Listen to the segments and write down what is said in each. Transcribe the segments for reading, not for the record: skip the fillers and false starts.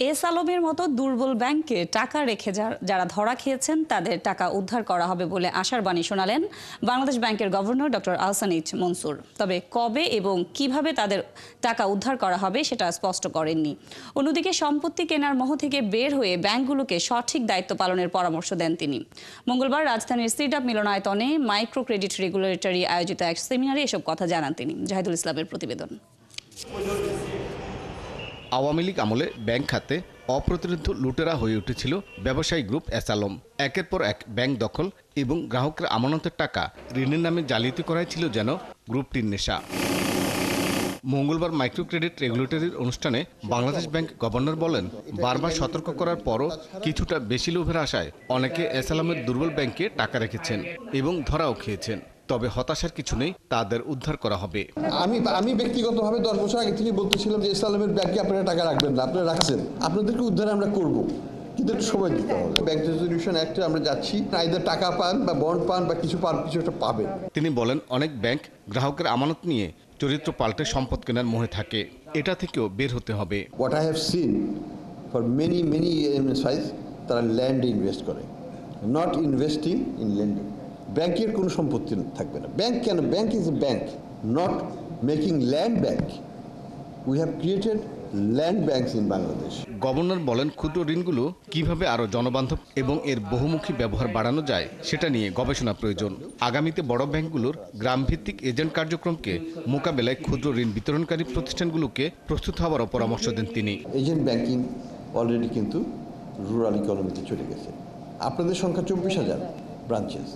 S আলমের মতো দুর্বল ব্যাংকে টাকা রেখে যারা ধরা খেয়েছেন তাদের টাকা উদ্ধার করা হবে বলে আশার বাণী শোনালেন বাংলাদেশ ব্যাংকের governor doctor Ahsan H Mansur. তবে কবে এবং কিভাবে তাদের টাকা উদ্ধার করা হবে সেটা স্পষ্ট করেননি। অন্যদিকে সম্পত্তি কেনার মোহ থেকে বের হয়ে ব্যাংকগুলোকে সঠিক দায়িত্ব পালনের পরামর্শ দেন তিনি। মঙ্গলবার রাজধানীর সিডাপ মিলনায়তনে মাইক্রো ক্রেডিট রেগুলেটরি আয়োজিত এক সেমিনারে এসব কথা জানান তিনি। জাহিদুল ইসলামের প্রতিবেদন। আওয়ামী লীগ আমলে ব্যাংক খাতে অপ্রতিরোধ্য লুটেরা হয়ে উঠেছিল ব্যবসায়ী গ্রুপ এস আলম। একের পর এক ব্যাংক দখল এবং গ্রাহকের আমানতের টাকা ঋণের নামে জালিয়াতি করাই ছিল যেন গ্রুপটির নেশা। মঙ্গলবার মাইক্রো ক্রেডিট রেগুলেটরির অনুষ্ঠানে বাংলাদেশ ব্যাংক গভর্নর বলেন, বারবার সতর্ক করার পরও কিছুটা বেশি লোভের আশায় অনেকে এস আলমের দুর্বল ব্যাংকে টাকা রেখেছেন এবং ধরাও খেয়েছেন। তবে হতাশার কিছু নেই, তাদের উদ্ধার করা হবে। আমি ব্যক্তিগতভাবে 10 বছর আগে থেকে বলতেছিলাম যে ইসলামের ব্যাংকে আপনারা টাকা রাখবেন না, আপনারা রাখছেন, আপনাদেরকে উদ্ধার আমরা করব, কিন্তু একটু সময় দিতে হবে। ব্যাংক রেজলিউশন অ্যাক্টে আমরা যাচ্ছি, আইদার টাকা পান বা বন্ড পান বা কিছু পান, কিছু একটা পাবেন। তিনি বলেন, অনেক ব্যাংক গ্রাহকের আমানত নিয়ে চরিত্র পাল্টে সম্পদ কেনার মোহে থাকে, এটা থেকেও বের হতে হবে। What I have seen for many size, তারা ল্যান্ডে ইনভেস্ট করে, নট ইনভেস্টিং ইন ল্যান্ডিং। ব্যাংকের কোনো সম্পত্তি থাকবে না। ব্যাংক কেন? Bank is a bank, not making land bank. We have created land banks in Bangladesh. Governor বলেন, ক্ষুদ্র ঋণগুলো কিভাবে আরও জনবান্ধব এবং এর বহুমুখী ব্যবহার বাড়ানো যায় সেটা নিয়ে গবেষণা প্রয়োজন। আগামীতে বড় ব্যাংকগুলোর গ্রামভিত্তিক এজেন্ট কার্যক্রমকে মোকাবেলায় ক্ষুদ্র ঋণ বিতরণকারী প্রতিষ্ঠানগুলোকে প্রস্তুত হওয়ারও পরামর্শ দেন তিনি। এজেন্ট ব্যাংকিং অলরেডি কিন্তু রুরাল ইকোনমিতে চলে গেছে। আপনাদের সংখ্যা 24,000 ব্রাঞ্চেস,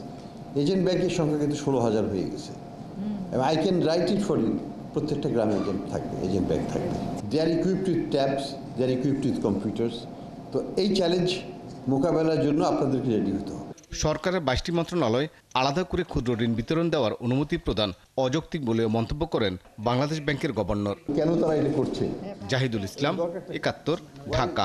এজেন্ট ব্যাংকের সংখ্যা কিন্তু 16,000 হয়ে গেছে। I can write it for you, প্রত্যেকটা গ্রামে এজেন্ট থাকবে, এজেন্ট ব্যাংক থাকবে। They are equipped with tabs, they are equipped with computers. তো এই চ্যালেঞ্জ মোকাবেলার জন্য আপনাদেরকে রেডি হতে হবে। সরকারের 22টি মন্ত্রণালয় আলাদা করে ক্ষুদ্র ঋণ বিতরণ দেওয়ার অনুমতি প্রদান অযৌক্তিক বলেও মন্তব্য করেন বাংলাদেশ ব্যাংকের গভর্নর। কেন তারা এটা করছে? জাহিদুল ইসলাম, 71, ঢাকা।